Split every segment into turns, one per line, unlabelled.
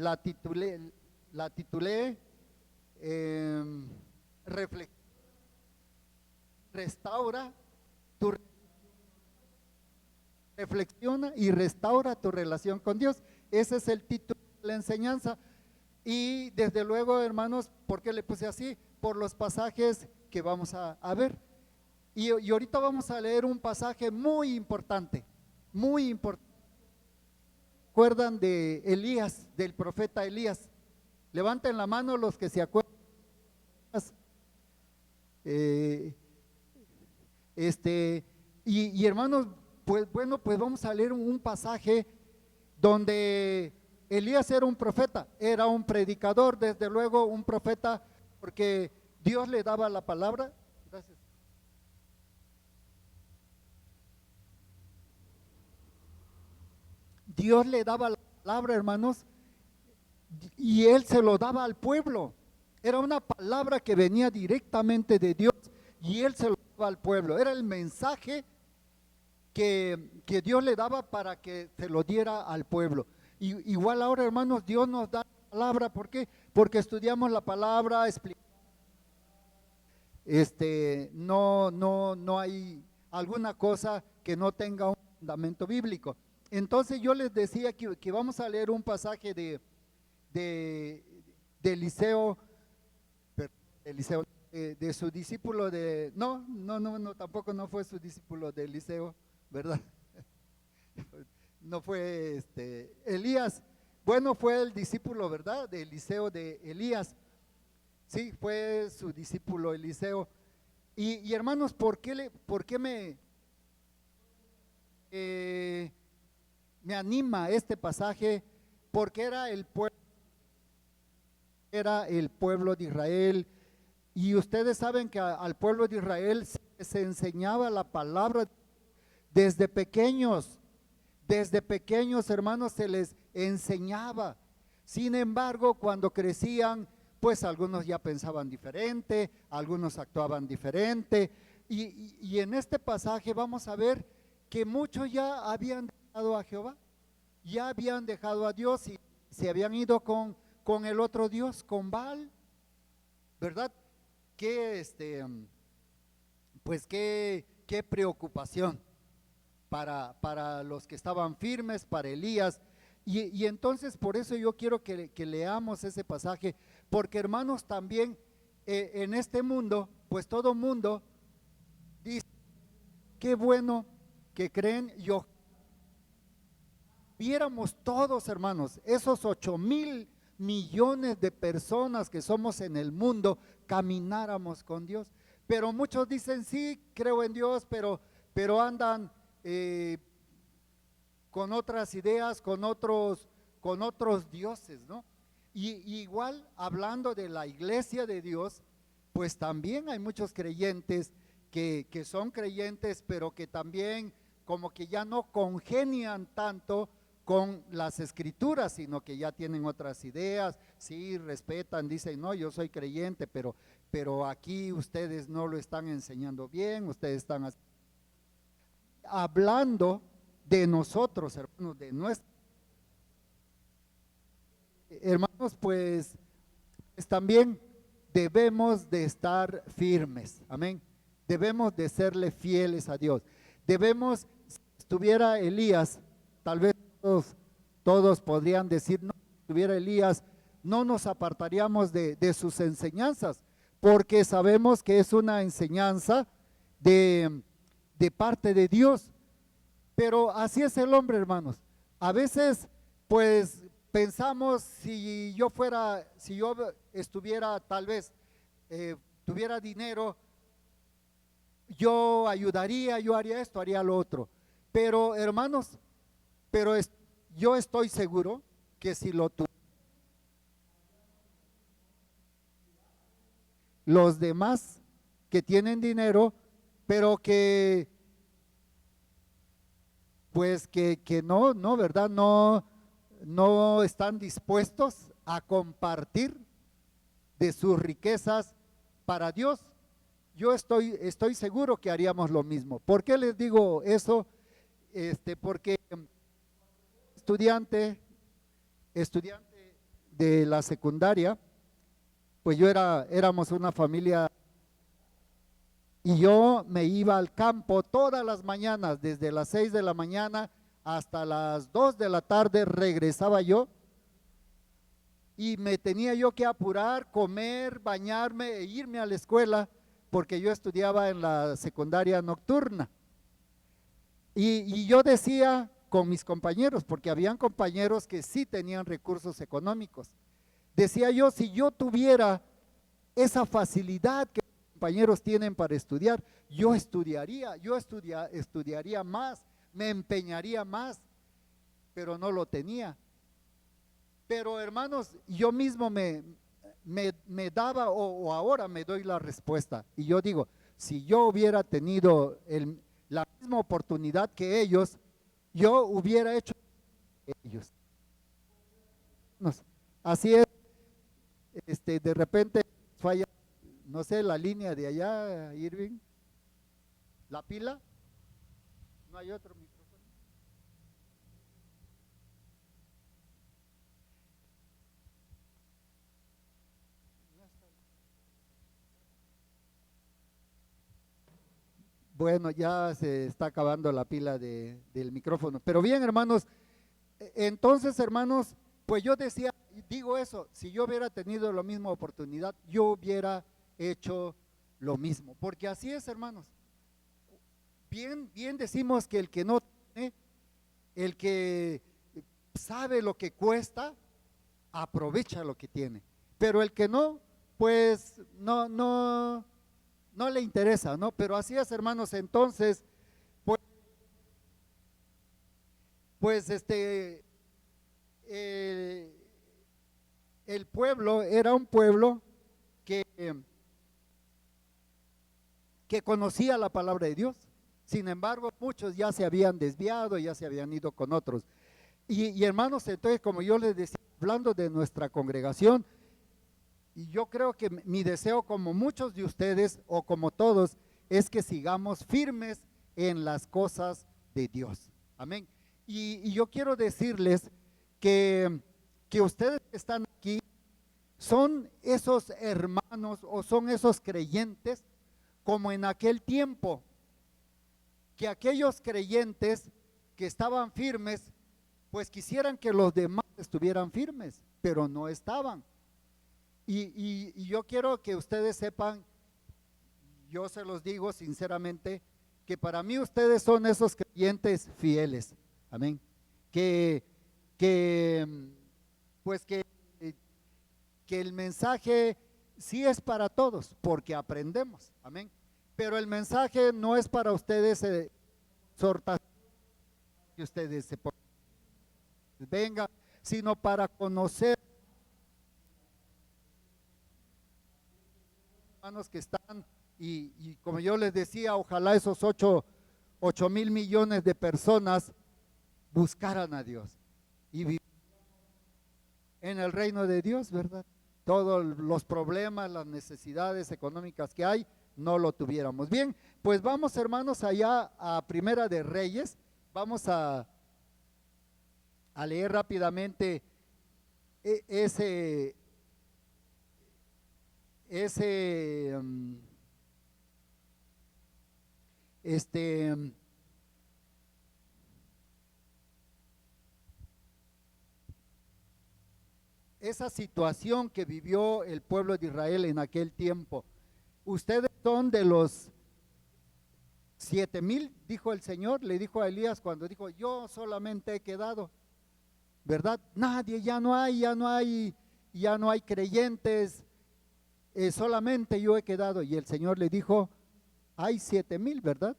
la titulé Reflexión, restaura tu reflexiona y restaura tu relación con Dios. Ese es el título de la enseñanza. Y desde luego, hermanos, ¿por qué le puse así? Por los pasajes que vamos a ver. Y ahorita vamos a leer un pasaje muy importante, muy importante. ¿Recuerdan de Elías, del profeta Elías? Levanten la mano los que se acuerdan. Y hermanos, pues bueno, pues vamos a leer un pasaje donde Elías era un profeta, era un predicador, desde luego un profeta, porque Dios le daba la palabra. Gracias. Dios le daba la palabra, hermanos, y él se lo daba al pueblo. Era una palabra que venía directamente de Dios y él se lo daba al pueblo. Era el mensaje que Dios le daba para que se lo diera al pueblo. Igual ahora, hermanos, Dios nos da la palabra. ¿Por qué? Porque estudiamos la palabra, no hay alguna cosa que no tenga un fundamento bíblico. Entonces yo les decía que vamos a leer un pasaje de Eliseo, de su discípulo tampoco no fue su discípulo de Eliseo, ¿verdad? No fue Elías. Bueno, fue el discípulo, ¿verdad? De Eliseo, de Elías. Sí, fue su discípulo Eliseo. Y hermanos, ¿por qué me anima este pasaje? Porque era el pueblo de Israel, y ustedes saben que al pueblo de Israel se enseñaba la palabra desde pequeños, hermanos, se les enseñaba. Sin embargo, cuando crecían, pues algunos ya pensaban diferente, algunos actuaban diferente, y en este pasaje vamos a ver que muchos ya habían dejado a Jehová, ya habían dejado a Dios y se habían ido con el otro Dios, con Baal, ¿verdad? Pues qué preocupación para los que estaban firmes, para Elías. Y entonces por eso yo quiero que leamos ese pasaje, porque hermanos, también en este mundo, pues todo mundo dice, qué bueno que creen. Yo viéramos todos, hermanos, esos 8,000,000,000 de personas que somos en el mundo, camináramos con Dios. Pero muchos dicen, sí, creo en Dios, pero andan con otras ideas, con otros dioses, ¿no? Y igual, hablando de la iglesia de Dios, pues también hay muchos creyentes que son creyentes, pero que también como que ya no congenian tanto con las escrituras, sino que ya tienen otras ideas. Sí, respetan, dicen, no, yo soy creyente, pero aquí ustedes no lo están enseñando bien, ustedes están hablando de nosotros, hermanos, de nuestros hermanos, pues también debemos de estar firmes, amén. Debemos de serle fieles a Dios. Si estuviera Elías, tal vez todos podrían decir, no, si estuviera Elías, no nos apartaríamos de sus enseñanzas, porque sabemos que es una enseñanza de parte de Dios. Pero así es el hombre, hermanos. A veces, pues, pensamos, si yo estuviera, tal vez, tuviera dinero, yo ayudaría, yo haría esto, haría lo otro. Pero, hermanos, yo estoy seguro que si los demás que tienen dinero, pero pues que no, ¿verdad? No están dispuestos a compartir de sus riquezas para Dios. Yo estoy seguro que haríamos lo mismo. ¿Por qué les digo eso? Porque estudiante de la secundaria, pues éramos una familia y yo me iba al campo todas las mañanas, desde las 6 de la mañana hasta las 2 de la tarde regresaba yo y me tenía yo que apurar, comer, bañarme e irme a la escuela porque yo estudiaba en la secundaria nocturna. Y yo decía con mis compañeros, porque habían compañeros que sí tenían recursos económicos, decía yo, si yo tuviera esa facilidad que los compañeros tienen para estudiar, yo estudiaría más, me empeñaría más, pero no lo tenía. Pero hermanos, yo mismo me daba o ahora me doy la respuesta. Y yo digo, si yo hubiera tenido la misma oportunidad que ellos, yo hubiera hecho ellos. Así es, de repente falla, no sé, la línea de allá, Irving, la pila, no hay otro micrófono. Bueno, ya se está acabando la pila del micrófono. Pero bien, hermanos, entonces, hermanos, pues yo decía, digo eso, si yo hubiera tenido la misma oportunidad, yo hubiera hecho lo mismo. Porque así es, hermanos. Bien decimos que el que no tiene, el que sabe lo que cuesta, aprovecha lo que tiene. Pero el que no, pues no le interesa, ¿no? Pero así es, hermanos, entonces, pues, pues el pueblo era un pueblo que, que conocía la palabra de Dios. Sin embargo, muchos ya se habían desviado, ya se habían ido con otros. Y hermanos, entonces, como yo les decía, hablando de nuestra congregación, y yo creo que mi deseo, como muchos de ustedes o como todos, es que sigamos firmes en las cosas de Dios. Amén. Y yo quiero decirles que ustedes que están aquí son esos hermanos o son esos creyentes como en aquel tiempo, que aquellos creyentes que estaban firmes, pues quisieran que los demás estuvieran firmes, pero no estaban. Y yo quiero que ustedes sepan, yo se los digo sinceramente, que para mí ustedes son esos creyentes fieles, amén, que, que pues que el mensaje sí es para todos, porque aprendemos, amén, pero el mensaje no es para ustedes exhortación, que ustedes se vengan, sino para conocer hermanos que están, y como yo les decía, ojalá esos 8.000 millones de personas buscaran a Dios y vivieran en el reino de Dios, ¿verdad? Todos los problemas, las necesidades económicas que hay, no lo tuviéramos. Bien, pues vamos, hermanos, allá a Primera de Reyes, vamos a leer rápidamente ese ese esa situación que vivió el pueblo de Israel en aquel tiempo. Ustedes son de los 7,000, dijo el Señor, le dijo a Elías cuando dijo, yo solamente he quedado, ¿verdad? Nadie, ya no hay creyentes, solamente yo he quedado. Y el Señor le dijo, hay 7,000, ¿verdad?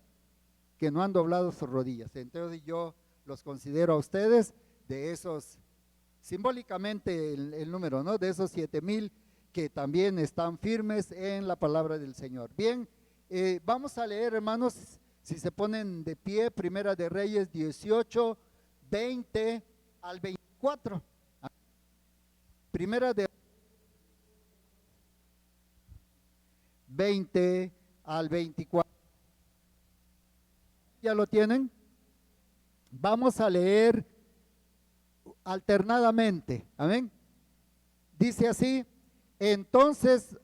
Que no han doblado sus rodillas. Entonces yo los considero a ustedes de esos, simbólicamente el número, ¿no? De esos 7,000 que también están firmes en la palabra del Señor. Bien, vamos a leer, hermanos, si se ponen de pie, Primera de Reyes 18, 20 al 24. Primera de 20 al 24. ¿Ya lo tienen? Vamos a leer alternadamente, amén. dice así, entonces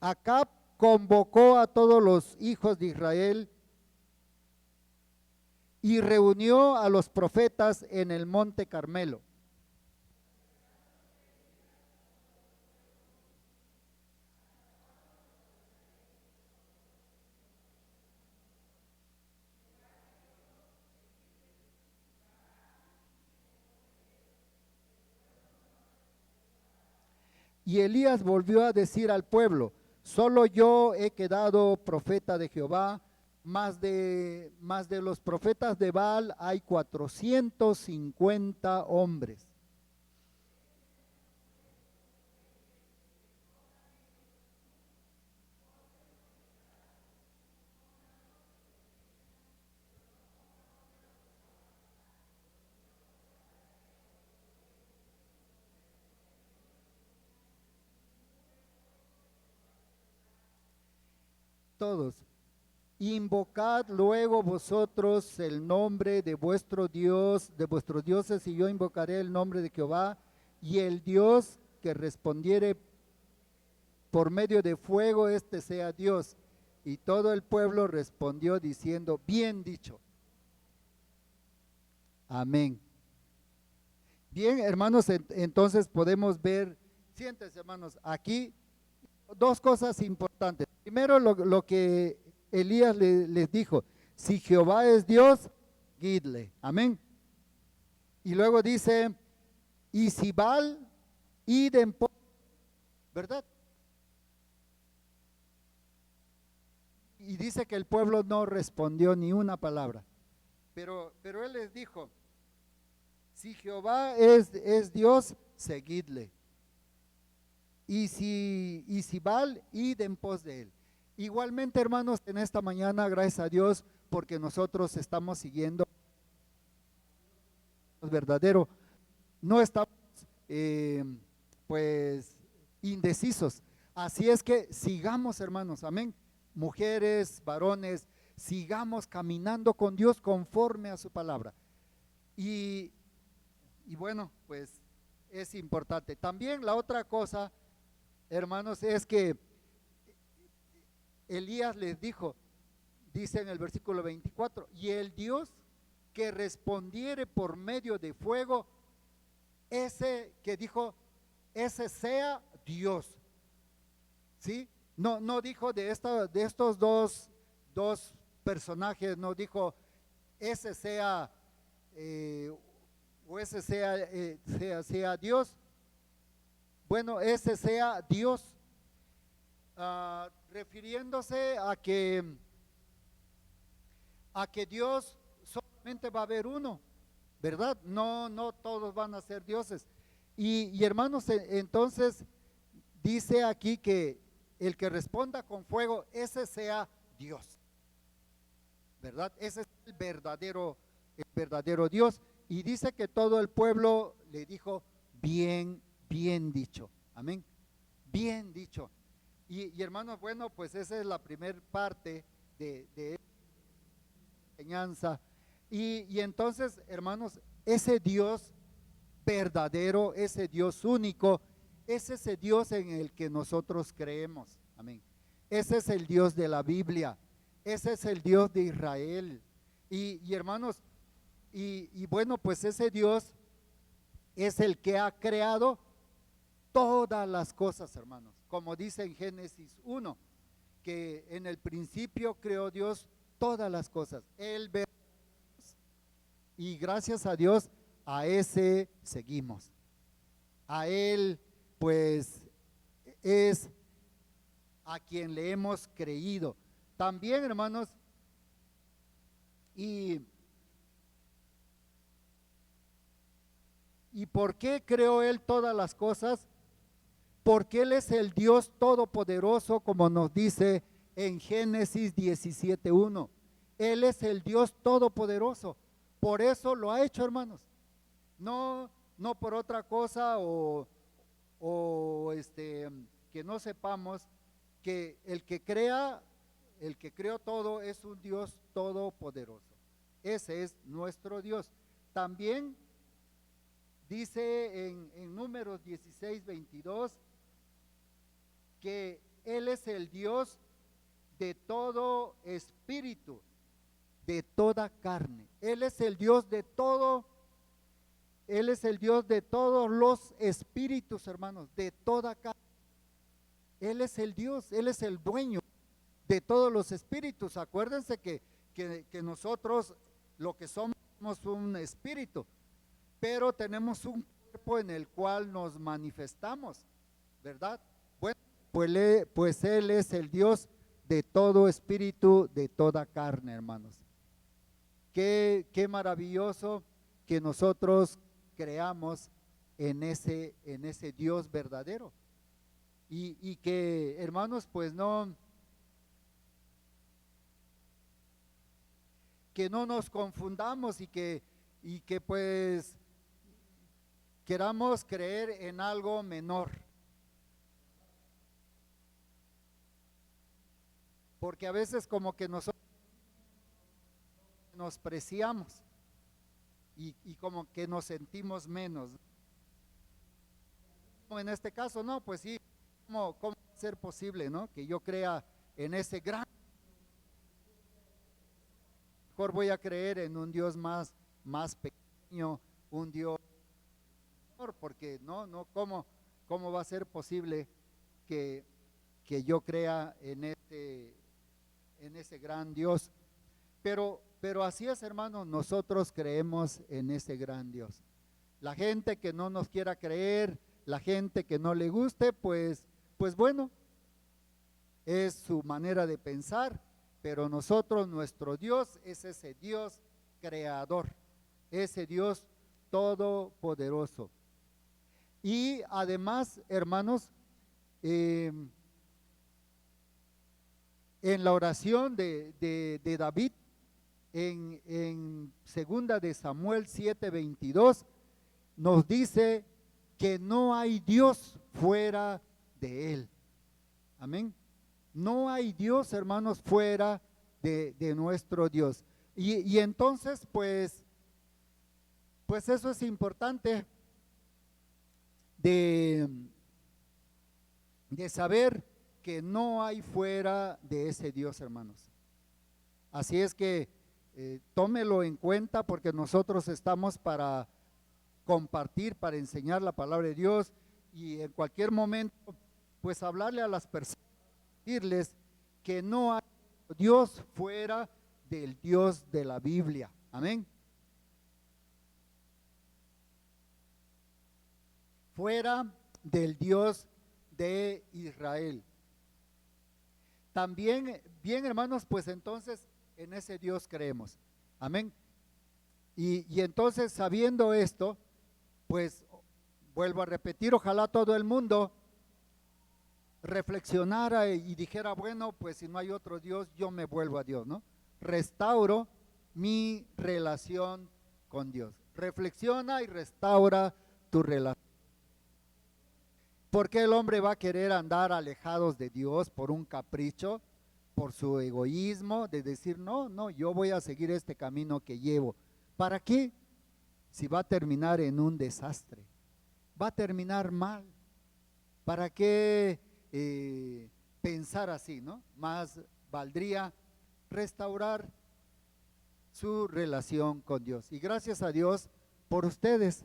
Acab convocó a todos los hijos de Israel y reunió a los profetas en el monte Carmelo. Y Elías volvió a decir al pueblo, solo yo he quedado profeta de Jehová, más de los profetas de Baal hay 450 hombres. Todos. Invocad luego vosotros el nombre de vuestro Dios, de vuestros dioses, y yo invocaré el nombre de Jehová, y el Dios que respondiere por medio de fuego, este sea Dios. Y todo el pueblo respondió diciendo, bien dicho. Amén. Bien, hermanos, entonces podemos ver, siéntense hermanos, aquí dos cosas importantes. Primero, lo que Elías les dijo, si Jehová es Dios, guídle. Amén. Y luego dice, y si Baal, id en pos, ¿verdad? Y dice que el pueblo no respondió ni una palabra. Pero él les dijo, si Jehová es Dios, seguidle. Y si Baal, id en pos de él. Igualmente, hermanos, en esta mañana, gracias a Dios, porque nosotros estamos siguiendo verdadero, no estamos pues indecisos. Así es que sigamos, hermanos, amén. Mujeres, varones, sigamos caminando con Dios conforme a su palabra. Y bueno, pues es importante. También la otra cosa, hermanos, es que Elías les dijo, dice en el versículo 24, y el Dios que respondiere por medio de fuego, ese que dijo, ese sea Dios. ¿Sí? No dijo de estos dos personajes, no dijo ese sea o ese sea Dios. Bueno, ese sea Dios, refiriéndose a que Dios solamente va a haber uno, ¿verdad? No todos van a ser dioses. Y hermanos, entonces dice aquí que el que responda con fuego, ese sea Dios, ¿verdad? Ese es el verdadero Dios. Y dice que todo el pueblo le dijo, bien dicho. Amén. Bien dicho. Y hermanos, bueno, pues esa es la primera parte de enseñanza. Y entonces, hermanos, ese Dios verdadero, ese Dios único, es ese Dios en el que nosotros creemos. Amén. Ese es el Dios de la Biblia. Ese es el Dios de Israel. Y hermanos, y bueno, pues ese Dios es el que ha creado todas las cosas, hermanos. Como dice en Génesis 1, que en el principio creó Dios todas las cosas. Él ve, y gracias a Dios, a ese seguimos. A Él, pues, es a quien le hemos creído. También, hermanos, ¿y por qué creó Él todas las cosas? Porque Él es el Dios todopoderoso, como nos dice en Génesis 17:1. Él es el Dios todopoderoso. Por eso lo ha hecho, hermanos. No por otra cosa o que no sepamos que el que creó todo es un Dios todopoderoso. Ese es nuestro Dios. También Dice en Números 16, 22, que Él es el Dios de todo espíritu, de toda carne. Él es el Dios de todo, Él es el Dios de todos los espíritus, hermanos, de toda carne. Él es el Dios, Él es el dueño de todos los espíritus. Acuérdense que nosotros lo que somos un espíritu, pero tenemos un cuerpo en el cual nos manifestamos, ¿verdad? Bueno, pues Él es el Dios de todo espíritu, de toda carne, hermanos. Qué maravilloso que nosotros creamos en ese Dios verdadero. Y que, hermanos, pues que no nos confundamos y que pues queramos creer en algo menor. Porque a veces como que nosotros nos preciamos y como que nos sentimos menos. En este caso, no, pues sí, ¿cómo va a ser posible, no? Que yo crea en ese gran, mejor voy a creer en un Dios más pequeño, un Dios menor, porque no, ¿cómo va a ser posible que yo crea en ese gran Dios? Pero así es, hermanos, nosotros creemos en ese gran Dios. La gente que no nos quiera creer, la gente que no le guste, pues bueno, es su manera de pensar, pero nosotros, nuestro Dios es ese Dios creador, ese Dios todopoderoso. Y además, hermanos, en la oración de David, en segunda de Samuel 7:22, nos dice que no hay Dios fuera de Él. Amén. No hay Dios, hermanos, fuera de nuestro Dios. Y entonces, pues eso es importante de saber que no hay fuera de ese Dios, hermanos. Así es que tómelo en cuenta, porque nosotros estamos para compartir, para enseñar la palabra de Dios, y en cualquier momento pues hablarle a las personas, decirles que no hay Dios fuera del Dios de la Biblia. Amén. Fuera del Dios de Israel. También, bien, hermanos, pues entonces en ese Dios creemos. Amén. Y entonces, sabiendo esto, pues vuelvo a repetir, ojalá todo el mundo reflexionara y dijera, bueno, pues si no hay otro Dios, yo me vuelvo a Dios, ¿no? Restauro mi relación con Dios. Reflexiona y restaura tu relación. ¿Por qué el hombre va a querer andar alejados de Dios por un capricho, por su egoísmo, de decir, no, yo voy a seguir este camino que llevo? ¿Para qué? Si va a terminar en un desastre, va a terminar mal. ¿Para qué pensar así, no? Más valdría restaurar su relación con Dios. Y gracias a Dios por ustedes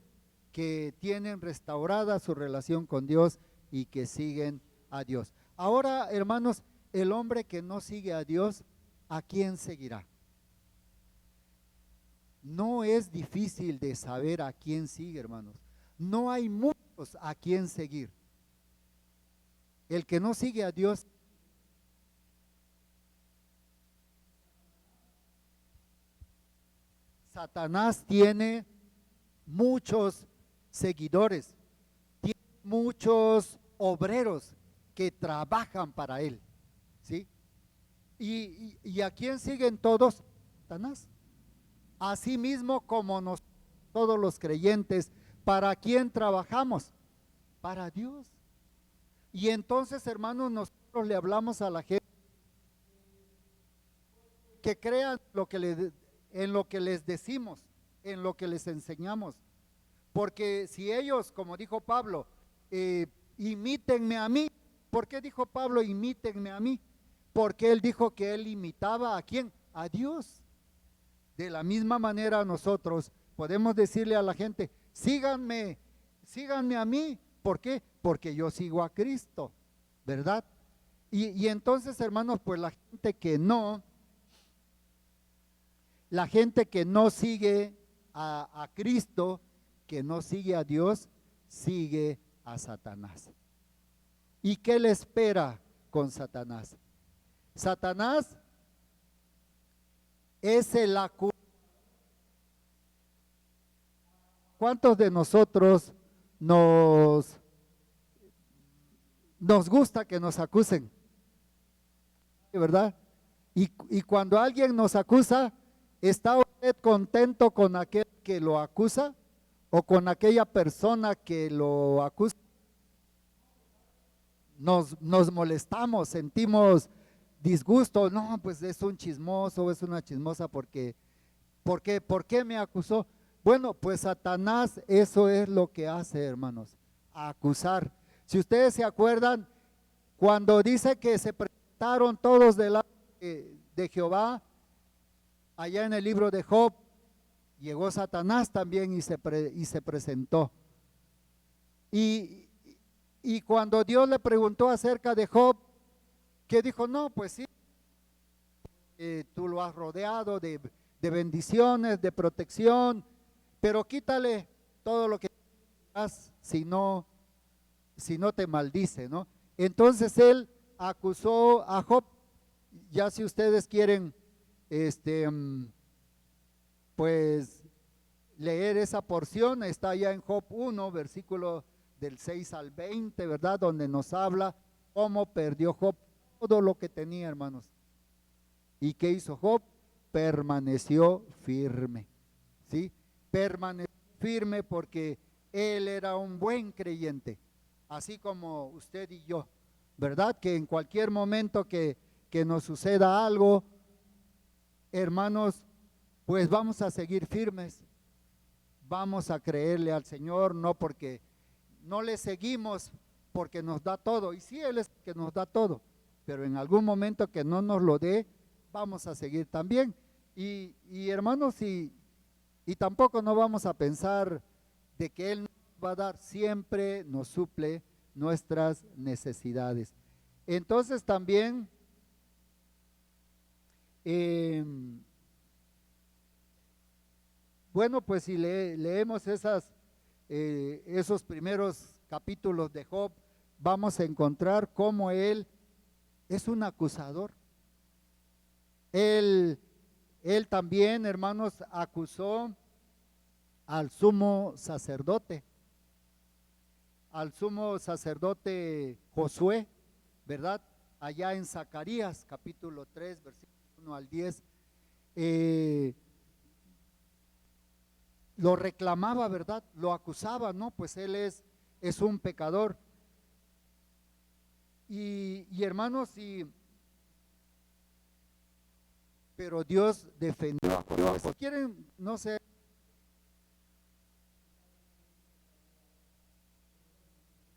que tienen restaurada su relación con Dios y que siguen a Dios. Ahora, hermanos, el hombre que no sigue a Dios, ¿a quién seguirá? No es difícil de saber a quién sigue, hermanos. No hay muchos a quién seguir. El que no sigue a Dios, Satanás tiene muchos seguidores, tiene muchos obreros que trabajan para él, ¿sí? ¿Y a quién siguen todos? Satanás. Asimismo como todos los creyentes, ¿para quién trabajamos? Para Dios. Y entonces, hermanos, nosotros le hablamos a la gente que crean en lo que les decimos, en lo que les enseñamos, Porque si ellos, como dijo Pablo, imítenme a mí. ¿Por qué dijo Pablo, imítenme a mí? Porque él dijo que él imitaba ¿a quién? A Dios. De la misma manera nosotros podemos decirle a la gente, síganme, síganme a mí. ¿Por qué? Porque yo sigo a Cristo, ¿verdad? Y entonces, hermanos, pues la gente que no sigue a Cristo, que no sigue a Dios, sigue a Satanás. ¿Y qué le espera con Satanás? Satanás es el acusador. ¿Cuántos de nosotros nos gusta que nos acusen? ¿Verdad? Y cuando alguien nos acusa, ¿está usted contento con aquel que lo acusa o con aquella persona que lo acusa? Nos molestamos, sentimos disgusto. No, pues es un chismoso, es una chismosa porque, ¿por qué me acusó? Bueno, pues Satanás eso es lo que hace, hermanos, acusar. Si ustedes se acuerdan, cuando dice que se presentaron todos delante de Jehová, allá en el libro de Job, llegó Satanás también y se presentó. Y cuando Dios le preguntó acerca de Job, que dijo, no, pues sí, tú lo has rodeado de bendiciones, de protección, pero quítale todo lo que has si no te maldice, ¿no? Entonces él acusó a Job. Ya si ustedes quieren, pues leer esa porción, está allá en Job 1, versículo del 6 al 20, ¿verdad? Donde nos habla cómo perdió Job todo lo que tenía, hermanos. ¿Y qué hizo Job? Permaneció firme, ¿sí? Permaneció firme porque él era un buen creyente, así como usted y yo, ¿verdad? Que en cualquier momento que nos suceda algo, hermanos, pues vamos a seguir firmes, vamos a creerle al Señor, no porque no le seguimos porque nos da todo, y sí, Él es el que nos da todo, pero en algún momento que no nos lo dé, vamos a seguir también. Y hermanos, y tampoco no vamos a pensar de que Él nos va a dar, siempre nos suple nuestras necesidades. Entonces también, bueno, pues si leemos esos primeros capítulos de Job, vamos a encontrar cómo él es un acusador. Él también, hermanos, acusó al sumo sacerdote Josué, ¿verdad? Allá en Zacarías, capítulo 3, versículo 1 al 10, lo reclamaba, ¿verdad? Lo acusaba, ¿no? Pues él es un pecador. Y hermanos, pero Dios defendió a Josué. Si quieren, no sé,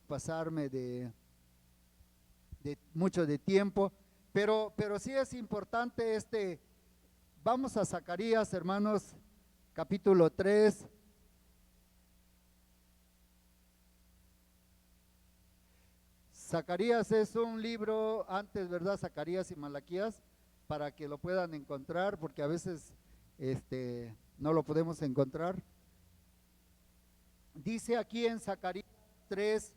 pasarme de mucho de tiempo, pero sí es importante vamos a Zacarías, hermanos, capítulo 3. Zacarías es un libro antes, ¿verdad? Zacarías y Malaquías, para que lo puedan encontrar, porque a veces no lo podemos encontrar. Dice aquí en Zacarías 3,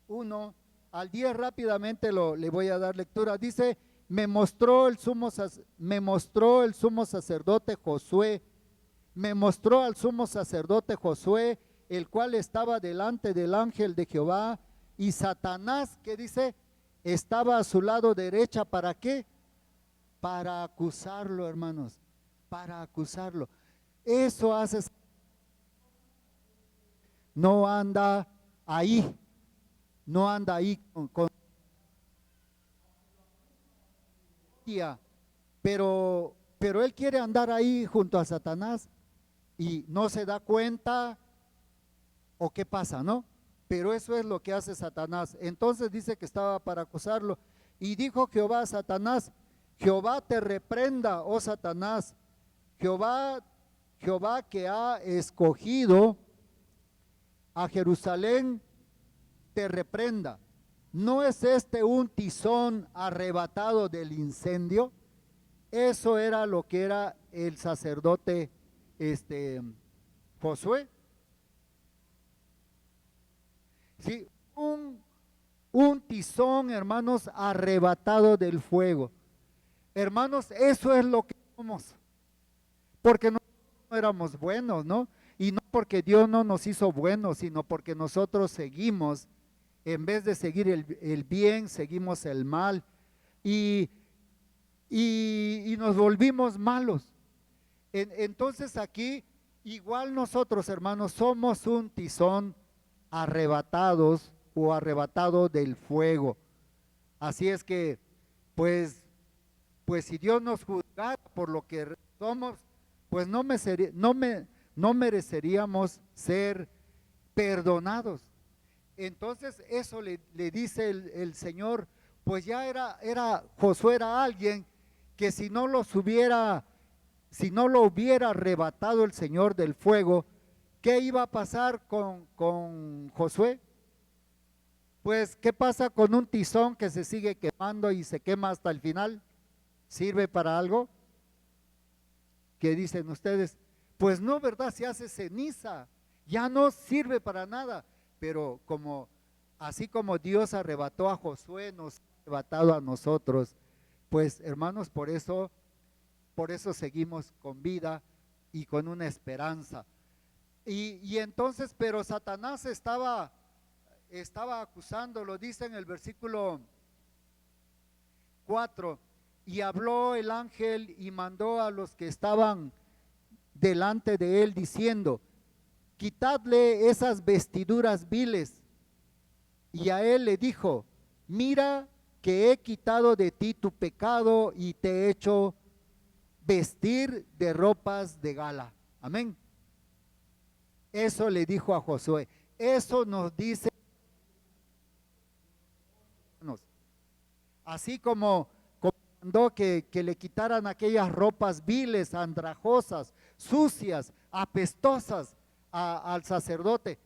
1 al 10, rápidamente le voy a dar lectura. Dice, me mostró el sumo sacerdote Josué, el cual estaba delante del ángel de Jehová, y Satanás, ¿qué dice? Estaba a su lado derecha. ¿Para qué? Para acusarlo, hermanos, para acusarlo. Eso hace, no anda ahí con pero él quiere andar ahí junto a Satanás. y no se da cuenta o qué pasa, ¿no? Pero eso es lo que hace Satanás. Entonces dice que estaba para acusarlo y dijo Jehová a Satanás, Jehová te reprenda, oh Satanás, Jehová que ha escogido a Jerusalén, te reprenda. ¿No es este un tizón arrebatado del incendio? Eso era lo que era el sacerdote Josué. Sí, un tizón, hermanos, arrebatado del fuego. Hermanos, eso es lo que somos. Porque no éramos buenos, ¿no? Y no porque Dios no nos hizo buenos, sino porque nosotros seguimos, en vez de seguir el bien, seguimos el mal. Y nos volvimos malos. Entonces aquí, igual nosotros, hermanos, somos un tizón arrebatados o arrebatado del fuego. Así es que, pues si Dios nos juzgara por lo que somos, pues no mereceríamos ser perdonados. Entonces eso le dice el Señor, pues ya Josué era alguien que si no lo hubiera arrebatado el Señor del fuego, ¿qué iba a pasar con Josué? Pues, ¿qué pasa con un tizón que se sigue quemando y se quema hasta el final? ¿Sirve para algo? ¿Qué dicen ustedes? Pues no, ¿verdad? Se hace ceniza, ya no sirve para nada. Pero así como Dios arrebató a Josué, nos ha arrebatado a nosotros. Pues hermanos, por eso seguimos con vida y con una esperanza. Y entonces, pero Satanás estaba acusándolo, dice en el versículo 4, y habló el ángel y mandó a los que estaban delante de él diciendo, quitadle esas vestiduras viles. Y a él le dijo, mira que he quitado de ti tu pecado y te he hecho vestir de ropas de gala. Amén. Eso le dijo a Josué. Eso nos dice, así como mandó que le quitaran aquellas ropas viles, andrajosas, sucias, apestosas al sacerdote,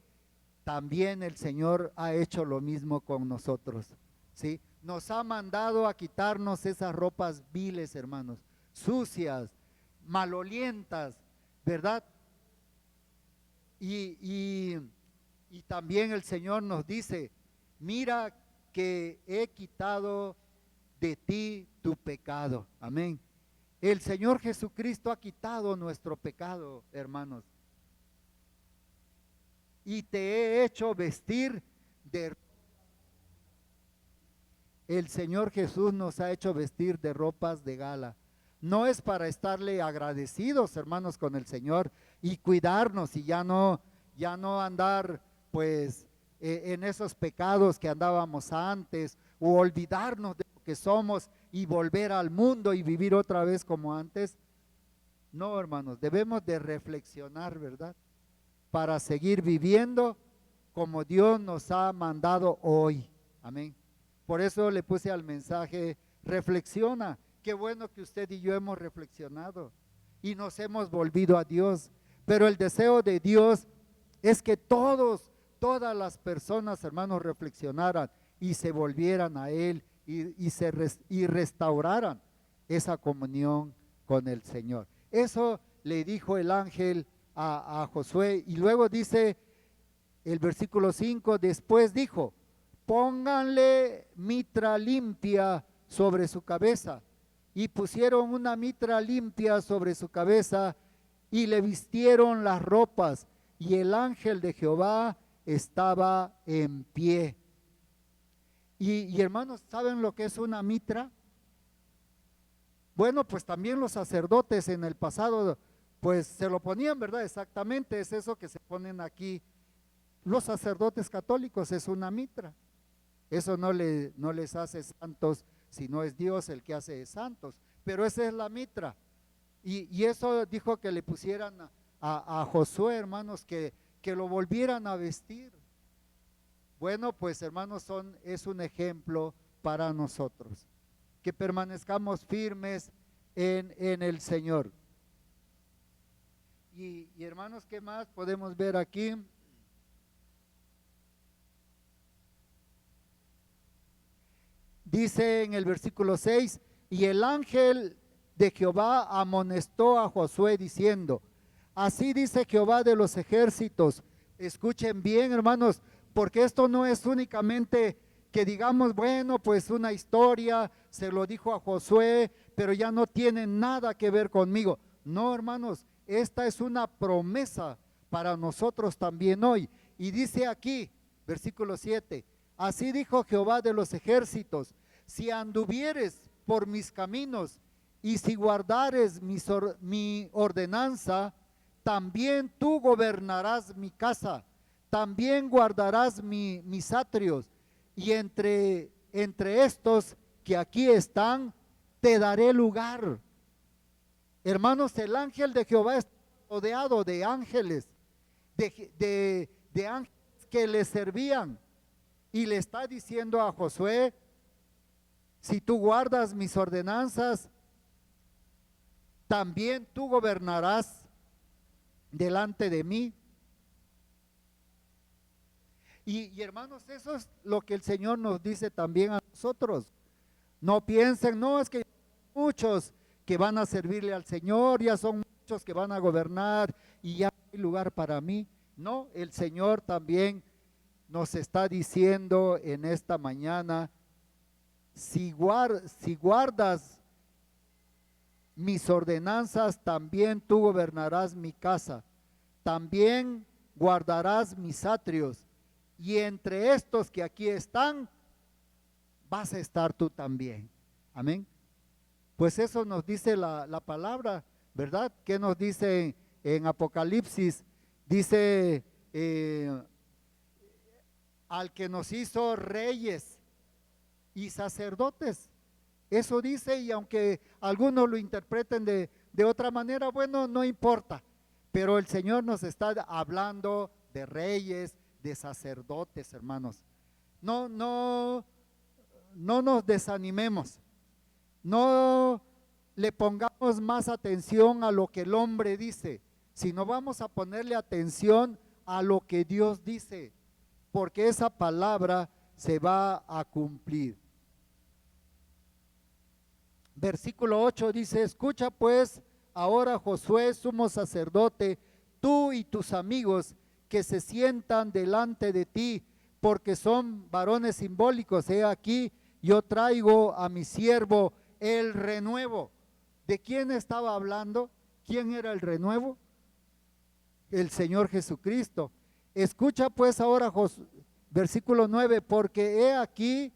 también el Señor ha hecho lo mismo con nosotros, ¿sí? Nos ha mandado a quitarnos esas ropas viles, hermanos, sucias, malolientas, ¿verdad? Y también el Señor nos dice, mira que he quitado de ti tu pecado. Amén. El Señor Jesucristo ha quitado nuestro pecado, hermanos. Y te he hecho vestir de... El Señor Jesús nos ha hecho vestir de ropas de gala. No es para estarle agradecidos, hermanos, con el Señor y cuidarnos y ya no andar, pues, en esos pecados que andábamos antes, o olvidarnos de lo que somos y volver al mundo y vivir otra vez como antes. No, hermanos, debemos de reflexionar, ¿verdad? Para seguir viviendo como Dios nos ha mandado hoy. Amén. Por eso le puse al mensaje, reflexiona. Qué bueno que usted y yo hemos reflexionado y nos hemos volvido a Dios. Pero el deseo de Dios es que todas las personas, hermanos, reflexionaran y se volvieran a Él y restauraran esa comunión con el Señor. Eso le dijo el ángel a Josué. Y luego dice el versículo 5, después dijo, pónganle mitra limpia sobre su cabeza. Y pusieron una mitra limpia sobre su cabeza y le vistieron las ropas. Y el ángel de Jehová estaba en pie. Y hermanos, ¿saben lo que es una mitra? Bueno, pues también los sacerdotes en el pasado, pues se lo ponían, ¿verdad? Exactamente, es eso que se ponen aquí. Los sacerdotes católicos es una mitra. Eso no les hace santos, sino es Dios el que hace santos. Pero esa es la mitra. Y eso dijo que le pusieran a Josué, hermanos, que lo volvieran a vestir. Bueno, pues hermanos, es un ejemplo para nosotros, que permanezcamos firmes en el Señor. Y hermanos, ¿qué más podemos ver aquí? Dice en el versículo 6, y el ángel de Jehová amonestó a Josué diciendo, así dice Jehová de los ejércitos. Escuchen bien, hermanos, porque esto no es únicamente que digamos, bueno, pues una historia, se lo dijo a Josué, pero ya no tiene nada que ver conmigo. No, hermanos, esta es una promesa para nosotros también hoy. Y dice aquí, versículo 7, así dijo Jehová de los ejércitos, si anduvieres por mis caminos y si guardares mi ordenanza, también tú gobernarás mi casa, también guardarás mis atrios, y entre estos que aquí están, te daré lugar. Hermanos, el ángel de Jehová está rodeado de ángeles, de ángeles que le servían, y le está diciendo a Josué, si tú guardas mis ordenanzas, también tú gobernarás delante de mí. Y hermanos, eso es lo que el Señor nos dice también a nosotros. No piensen, no, es que muchos que van a servirle al Señor, ya son muchos que van a gobernar y ya no hay lugar para mí. No, el Señor también nos está diciendo en esta mañana, si guardas mis ordenanzas, también tú gobernarás mi casa, también guardarás mis atrios, y entre estos que aquí están, vas a estar tú también. Amén. Pues eso nos dice la palabra, ¿verdad? ¿Qué nos dice en Apocalipsis? Dice, al que nos hizo reyes y sacerdotes. Eso dice, y aunque algunos lo interpreten de otra manera, bueno, no importa. Pero el Señor nos está hablando de reyes, de sacerdotes, hermanos. No nos desanimemos. No le pongamos más atención a lo que el hombre dice, sino vamos a ponerle atención a lo que Dios dice, porque esa palabra se va a cumplir. Versículo 8 dice, escucha pues ahora Josué, sumo sacerdote, tú y tus amigos que se sientan delante de ti, porque son varones simbólicos. He aquí, yo traigo a mi siervo el renuevo. ¿De quién estaba hablando? ¿Quién era el renuevo? El Señor Jesucristo. Escucha pues ahora, versículo 9, porque he aquí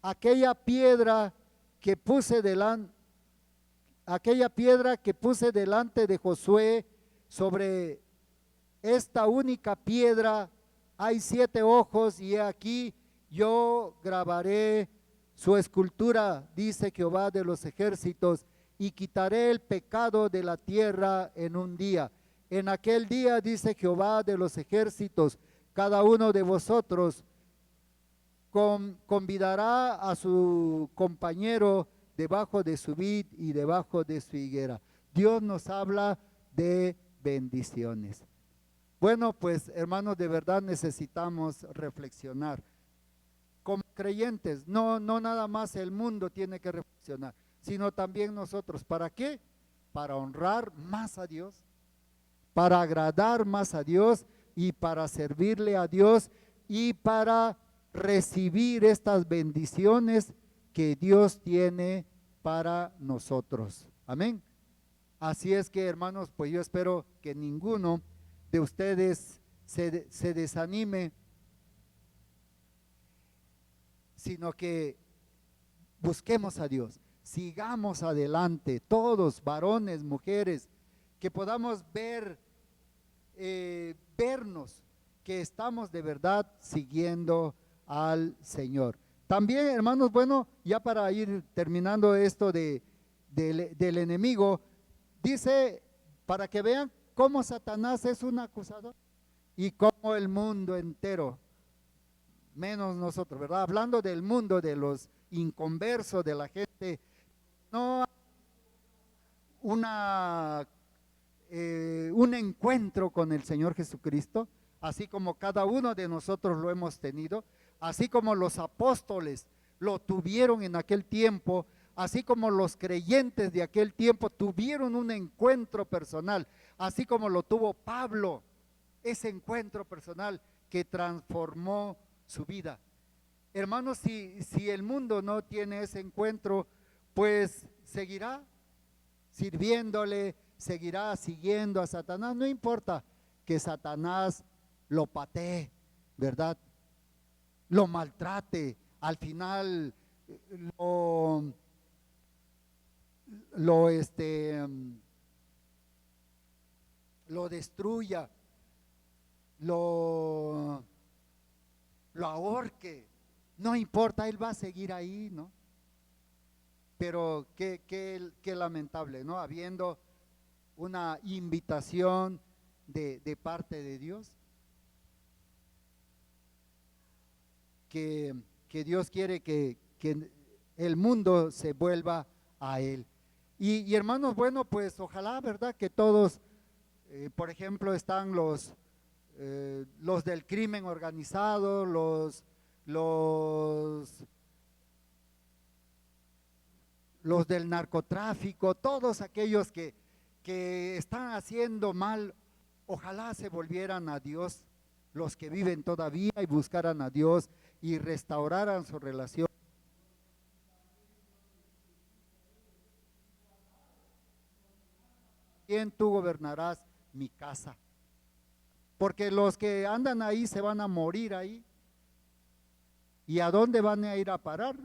aquella piedra que puse delante de Josué, sobre esta única piedra hay 7 ojos, y he aquí yo grabaré su escultura, dice Jehová de los ejércitos, y quitaré el pecado de la tierra en un día. En aquel día, dice Jehová de los ejércitos, cada uno de vosotros convidará a su compañero debajo de su vid y debajo de su higuera. Dios nos habla de bendiciones. Bueno, pues hermanos, de verdad necesitamos reflexionar. Como creyentes, no nada más el mundo tiene que reflexionar, sino también nosotros. ¿Para qué? Para honrar más a Dios, para agradar más a Dios y para servirle a Dios y para recibir estas bendiciones que Dios tiene para nosotros. Amén. Así es que, hermanos, pues yo espero que ninguno de ustedes se desanime, sino que busquemos a Dios, sigamos adelante, todos, varones, mujeres, que podamos vernos que estamos de verdad siguiendo al Señor. También, hermanos, bueno, ya para ir terminando esto del enemigo, dice, para que vean cómo Satanás es un acusador y cómo el mundo entero, menos nosotros, ¿verdad? Hablando del mundo, de los inconversos, de la gente, no hay un encuentro con el Señor Jesucristo, así como cada uno de nosotros lo hemos tenido, así como los apóstoles lo tuvieron en aquel tiempo, así como los creyentes de aquel tiempo tuvieron un encuentro personal, así como lo tuvo Pablo, ese encuentro personal que transformó su vida. Hermanos, si el mundo no tiene ese encuentro, pues seguirá sirviéndole, seguirá siguiendo a Satanás. No importa que Satanás lo patee, ¿verdad? Lo maltrate, al final lo, lo, este, lo destruya, lo ahorque. No importa, él va a seguir ahí, ¿no? Pero qué lamentable, ¿no? Habiendo una invitación de parte de Dios, que Dios quiere que el mundo se vuelva a Él. Y hermanos, bueno, pues ojalá, ¿verdad? Que todos, por ejemplo, están los del crimen organizado, los del narcotráfico, todos aquellos que están haciendo mal, ojalá se volvieran a Dios, los que viven todavía, y buscaran a Dios y restauraran su relación. ¿Quién tú gobernarás mi casa? Porque los que andan ahí se van a morir ahí. ¿Y a dónde van a ir a parar?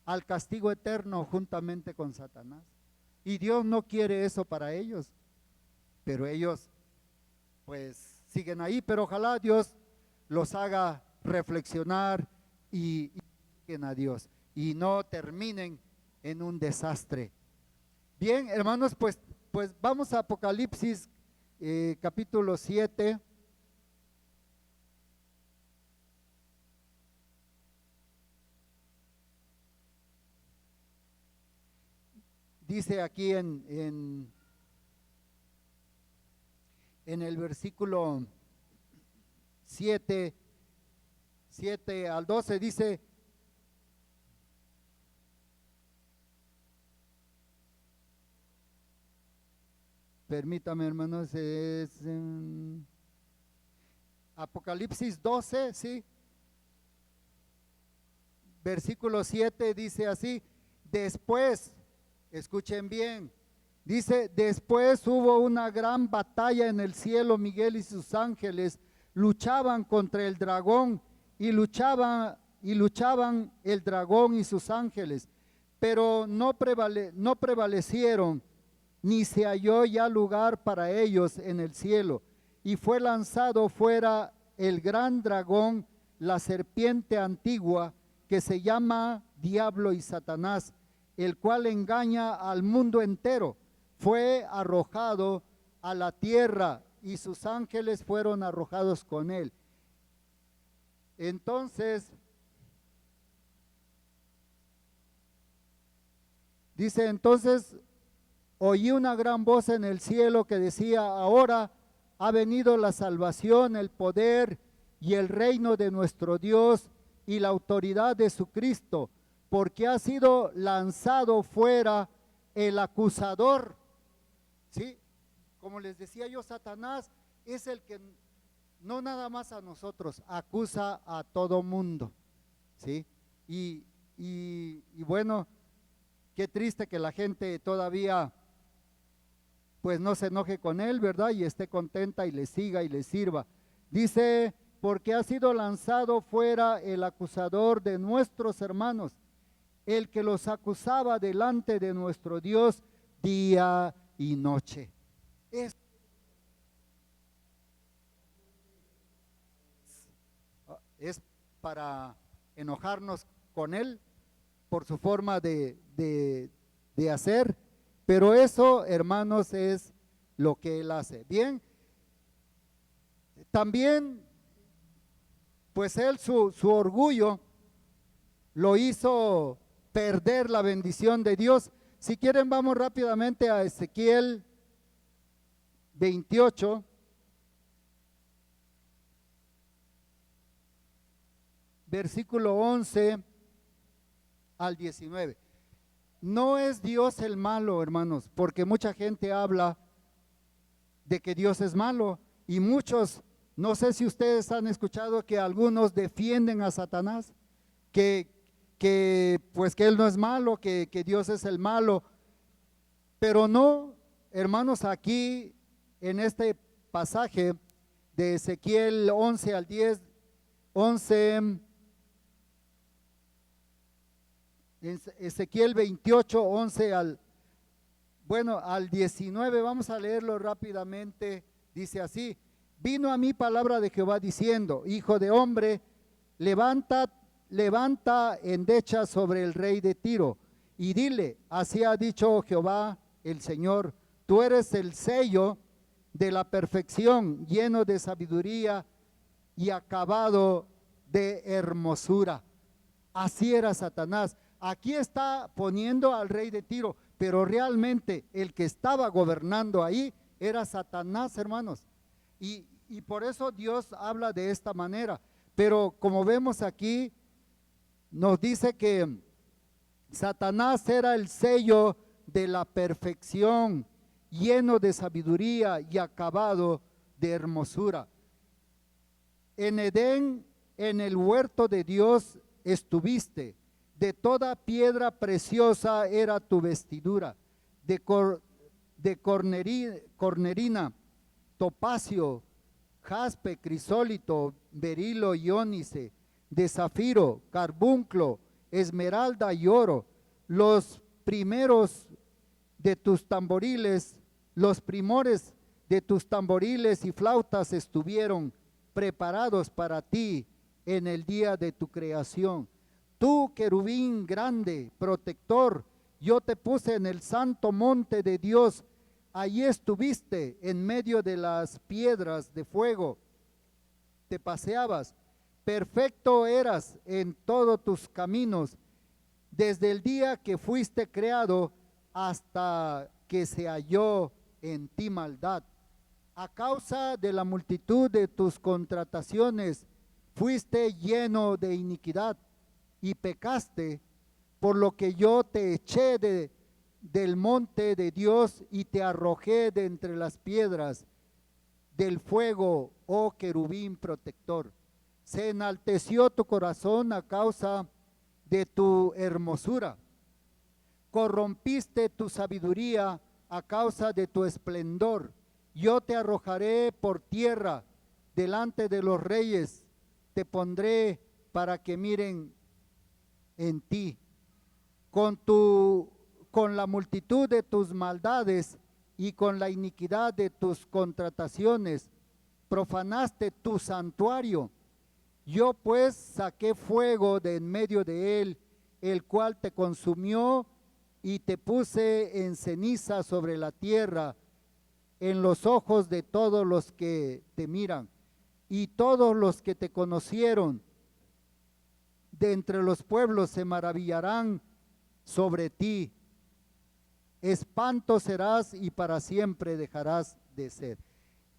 Al castigo eterno juntamente con Satanás. Y Dios no quiere eso para ellos, pero ellos pues siguen ahí, pero ojalá Dios los haga reflexionar y siguen a Dios y no terminen en un desastre. Bien, hermanos, pues vamos a Apocalipsis capítulo 7. Dice aquí en el versículo 7 al 12, dice: permítame, hermanos, es Apocalipsis 12, ¿sí? Versículo 7 dice así: después, escuchen bien, dice: después hubo una gran batalla en el cielo. Miguel y sus ángeles luchaban contra el dragón y luchaban el dragón y sus ángeles, pero no prevalecieron, ni se halló ya lugar para ellos en el cielo. Y fue lanzado fuera el gran dragón, la serpiente antigua, que se llama Diablo y Satanás, el cual engaña al mundo entero. Fue arrojado a la tierra y sus ángeles fueron arrojados con él. Entonces, dice, entonces oí una gran voz en el cielo que decía: ahora ha venido la salvación, el poder y el reino de nuestro Dios y la autoridad de su Cristo, porque ha sido lanzado fuera el acusador. ¿Sí? Como les decía yo, Satanás es el que no nada más a nosotros, acusa a todo mundo. ¿Sí? Y bueno, qué triste que la gente todavía pues no se enoje con él, ¿verdad? Y esté contenta y le siga y le sirva. Dice: porque ha sido lanzado fuera el acusador de nuestros hermanos, el que los acusaba delante de nuestro Dios día y noche. Es para enojarnos con él por su forma de hacer, pero eso, hermanos, es lo que él hace. Bien, también, pues él su orgullo lo hizo perder la bendición de Dios. Si quieren, vamos rápidamente a Ezequiel 28. Versículo 11 al 19. No es Dios el malo, hermanos, porque mucha gente habla de que Dios es malo y muchos, no sé si ustedes han escuchado que algunos defienden a Satanás, pues que él no es malo, que Dios es el malo, pero no, hermanos, aquí en este pasaje de Ezequiel 11 al 10, 11, en Ezequiel 28, 11 al 19, vamos a leerlo rápidamente. Dice así: vino a mí palabra de Jehová diciendo, hijo de hombre, levanta endecha sobre el rey de Tiro y dile, así ha dicho Jehová el Señor, tú eres el sello de la perfección, lleno de sabiduría y acabado de hermosura. Así era Satanás. Aquí está poniendo al rey de Tiro, pero realmente el que estaba gobernando ahí era Satanás, hermanos. Y por eso Dios habla de esta manera. Pero como vemos aquí, nos dice que Satanás era el sello de la perfección, lleno de sabiduría y acabado de hermosura. En Edén, en el huerto de Dios estuviste. De toda piedra preciosa era tu vestidura, de cornerina, topacio, jaspe, crisólito, berilo y ónice, de zafiro, carbunclo, esmeralda y oro. Los primeros de tus tamboriles, los primores de tus tamboriles y flautas estuvieron preparados para ti en el día de tu creación. Tú, querubín grande, protector, yo te puse en el santo monte de Dios. Allí estuviste en medio de las piedras de fuego. Te paseabas. Perfecto eras en todos tus caminos, desde el día que fuiste creado hasta que se halló en ti maldad. A causa de la multitud de tus contrataciones, fuiste lleno de iniquidad y pecaste, por lo que yo te eché del monte de Dios y te arrojé de entre las piedras del fuego, oh querubín protector. Se enalteció tu corazón a causa de tu hermosura. Corrompiste tu sabiduría a causa de tu esplendor. Yo te arrojaré por tierra delante de los reyes, te pondré para que miren en ti. Con la multitud de tus maldades y con la iniquidad de tus contrataciones, profanaste tu santuario. Yo pues saqué fuego de en medio de él, el cual te consumió, y te puse en ceniza sobre la tierra, en los ojos de todos los que te miran, y todos los que te conocieron de entre los pueblos se maravillarán sobre ti. Espanto serás y para siempre dejarás de ser.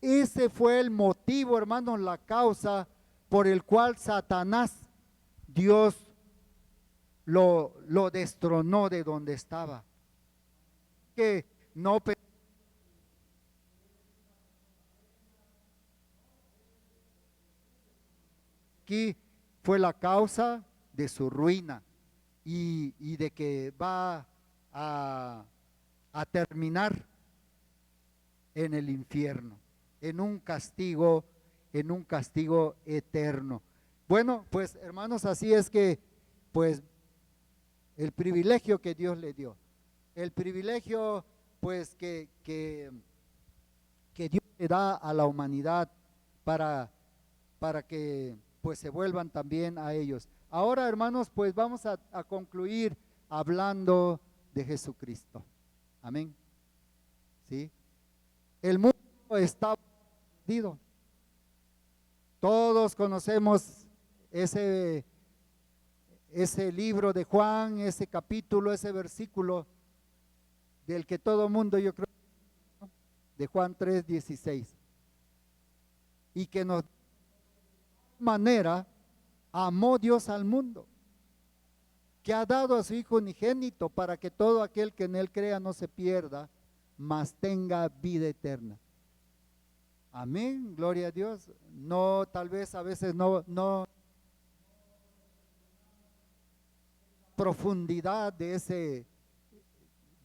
Ese fue el motivo, hermanos, la causa por el cual Satanás, Dios lo destronó de donde estaba. Que no aquí fue la causa de su ruina y de que va a terminar en el infierno, en un castigo eterno. Bueno, pues hermanos, así es que, pues, el privilegio que Dios le dio, el privilegio, pues, que Dios le da a la humanidad para que, pues, se vuelvan también a ellos. Ahora, hermanos, pues vamos a concluir hablando de Jesucristo. Amén. ¿Sí? El mundo está perdido. Todos conocemos ese libro de Juan, ese capítulo, ese versículo del que todo mundo, yo creo, ¿no? De Juan 3:16. Y que nos manera amó Dios al mundo, que ha dado a su Hijo unigénito para que todo aquel que en él crea no se pierda, mas tenga vida eterna. Amén, gloria a Dios. No, tal vez a veces no profundidad de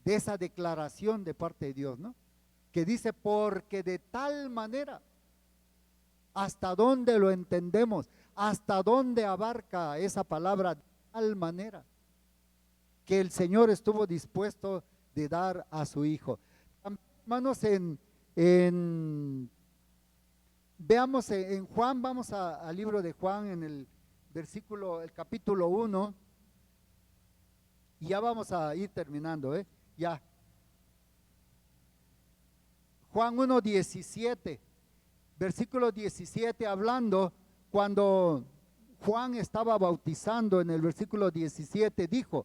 esa declaración de parte de Dios, ¿no? Que dice, porque de tal manera, hasta dónde lo entendemos, hasta dónde abarca esa palabra, de tal manera, que el Señor estuvo dispuesto de dar a su Hijo. Hermanos, veamos en Juan, vamos al libro de Juan, en el capítulo 1, y ya vamos a ir terminando, ya. Juan 1:17, versículo 17, hablando, cuando Juan estaba bautizando, en el versículo 17, dijo,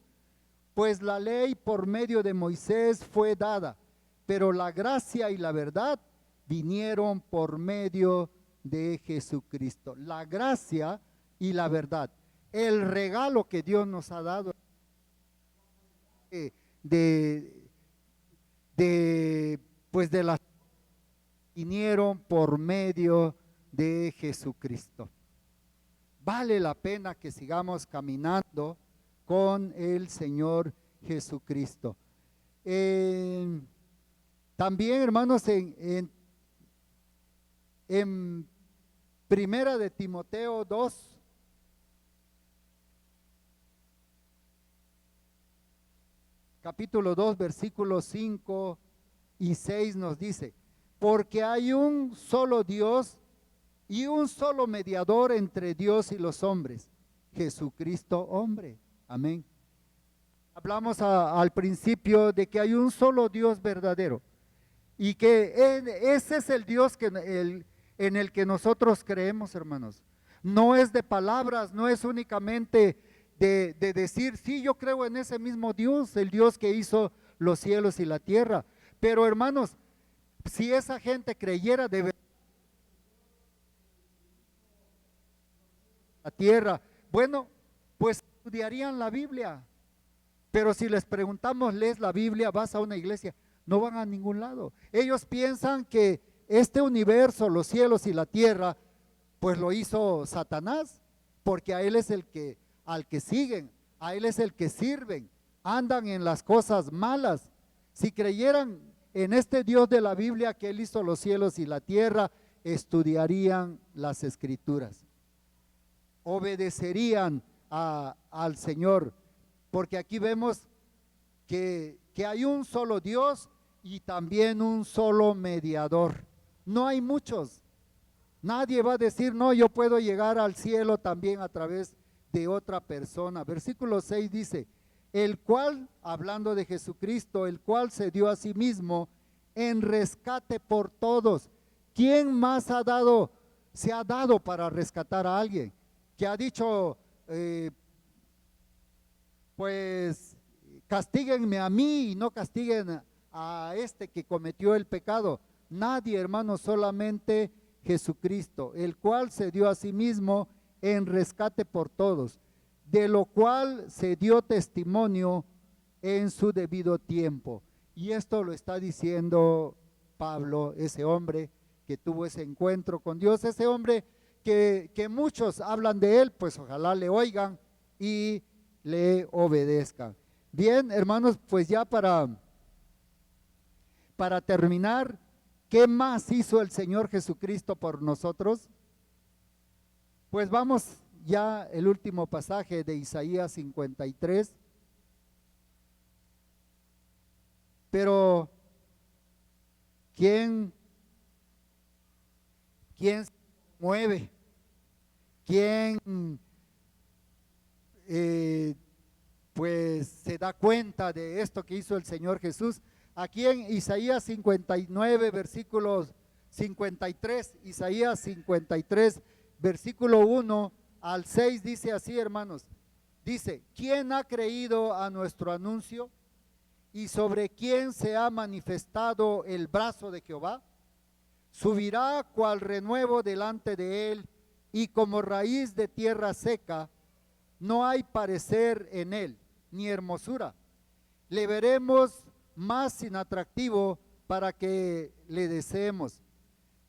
pues la ley por medio de Moisés fue dada, pero la gracia y la verdad vinieron por medio de Jesucristo. La gracia y la verdad, el regalo que Dios nos ha dado pues de las vinieron por medio de Jesucristo. Vale la pena que sigamos caminando con el Señor Jesucristo. También, hermanos, en Primera de Timoteo 2, capítulo 2, versículos 5 y 6 nos dice, porque hay un solo Dios y un solo mediador entre Dios y los hombres, Jesucristo hombre. Amén. Hablamos al principio de que hay un solo Dios verdadero y que ese es el Dios en el que nosotros creemos, hermanos. No es de palabras, no es únicamente de decir, sí, yo creo en ese mismo Dios, el Dios que hizo los cielos y la tierra. Pero, hermanos, si esa gente creyera de verdad la tierra, bueno, pues estudiarían la Biblia. Pero si les preguntamos, ¿lees la Biblia? ¿Vas a una iglesia? No van a ningún lado. Ellos piensan que este universo, los cielos y la tierra, pues lo hizo Satanás, porque a él es al que siguen, a él es el que sirven, andan en las cosas malas. Si creyeran en este Dios de la Biblia, que él hizo los cielos y la tierra, estudiarían las escrituras, obedecerían al Señor, porque aquí vemos que hay un solo Dios y también un solo mediador. No hay muchos. Nadie va a decir, no, yo puedo llegar al cielo también a través de otra persona. Versículo 6 dice, el cual, hablando de Jesucristo, el cual se dio a sí mismo en rescate por todos. ¿Quién más se ha dado para rescatar a alguien? Que ha dicho, pues castíguenme a mí y no castiguen a este que cometió el pecado. Nadie, hermano, solamente Jesucristo, el cual se dio a sí mismo en rescate por todos, de lo cual se dio testimonio en su debido tiempo. Y esto lo está diciendo Pablo, ese hombre que tuvo ese encuentro con Dios, ese hombre que muchos hablan de él, pues ojalá le oigan y le obedezcan. Bien, hermanos, pues ya para terminar, ¿qué más hizo el Señor Jesucristo por nosotros? Pues vamos ya el último pasaje de Isaías 53. Pero ¿quién se mueve? ¿Quién pues se da cuenta de esto que hizo el Señor Jesús? Aquí en Isaías 59, versículos 53, Isaías 53, versículo 1 al 6 dice así, hermanos. Dice, ¿quién ha creído a nuestro anuncio? ¿Y sobre quién se ha manifestado el brazo de Jehová? Subirá cual renuevo delante de él, y como raíz de tierra seca, no hay parecer en él, ni hermosura. Le veremos más sin atractivo para que le deseemos.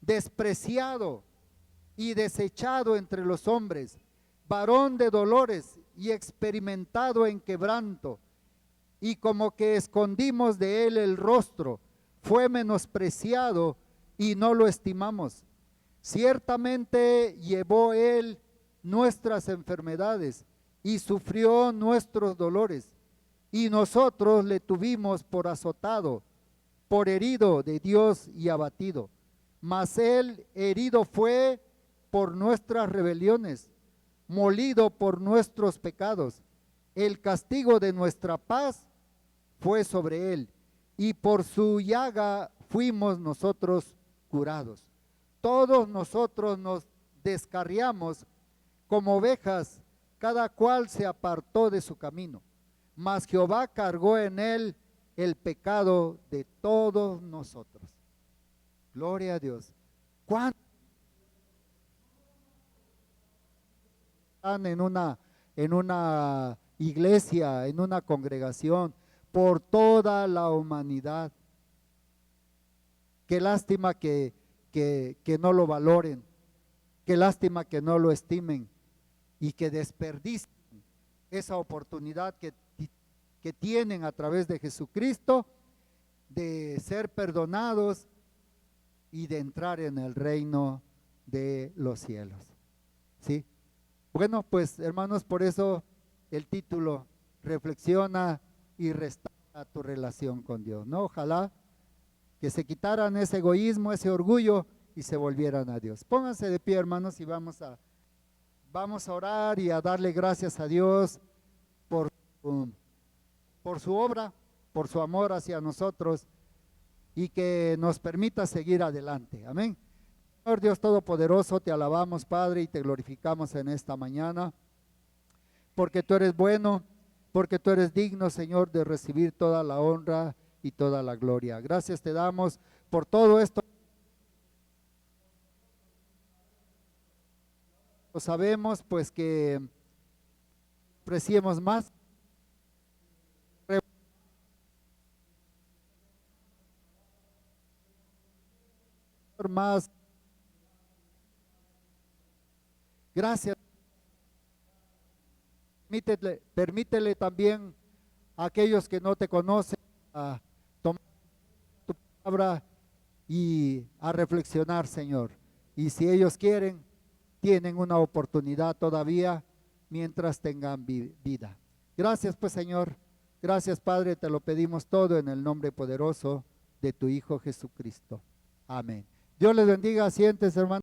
Despreciado y desechado entre los hombres, varón de dolores y experimentado en quebranto, y como que escondimos de él el rostro, fue menospreciado y no lo estimamos. Ciertamente llevó él nuestras enfermedades y sufrió nuestros dolores, y nosotros le tuvimos por azotado, por herido de Dios y abatido. Mas él herido fue por nuestras rebeliones, molido por nuestros pecados. El castigo de nuestra paz fue sobre él, y por su llaga fuimos nosotros curados. Todos nosotros nos descarriamos como ovejas, cada cual se apartó de su camino, mas Jehová cargó en él el pecado de todos nosotros. Gloria a Dios. ¿Cuántos están en una iglesia, en una congregación, por toda la humanidad? Qué lástima que no lo valoren, qué lástima que no lo estimen y que desperdicien esa oportunidad que tienen a través de Jesucristo de ser perdonados y de entrar en el reino de los cielos. ¿Sí? Bueno, pues hermanos, por eso el título, reflexiona y restaura tu relación con Dios, ¿no? Ojalá que se quitaran ese egoísmo, ese orgullo y se volvieran a Dios. Pónganse de pie, hermanos, y vamos a orar y a darle gracias a Dios por su obra, por su amor hacia nosotros y que nos permita seguir adelante. Amén. Señor Dios Todopoderoso, te alabamos, Padre, y te glorificamos en esta mañana, porque tú eres bueno, porque tú eres digno, Señor, de recibir toda la honra y toda la gloria. Gracias te damos por todo esto. Sabemos pues que apreciemos más, gracias. Permítele también a aquellos que no te conocen a tomar tu palabra y a reflexionar, Señor. Y si ellos quieren, tienen una oportunidad todavía mientras tengan vida. Gracias pues, Señor. Gracias, Padre, te lo pedimos todo en el nombre poderoso de tu Hijo Jesucristo. Amén. Dios les bendiga. Siéntense, hermanos.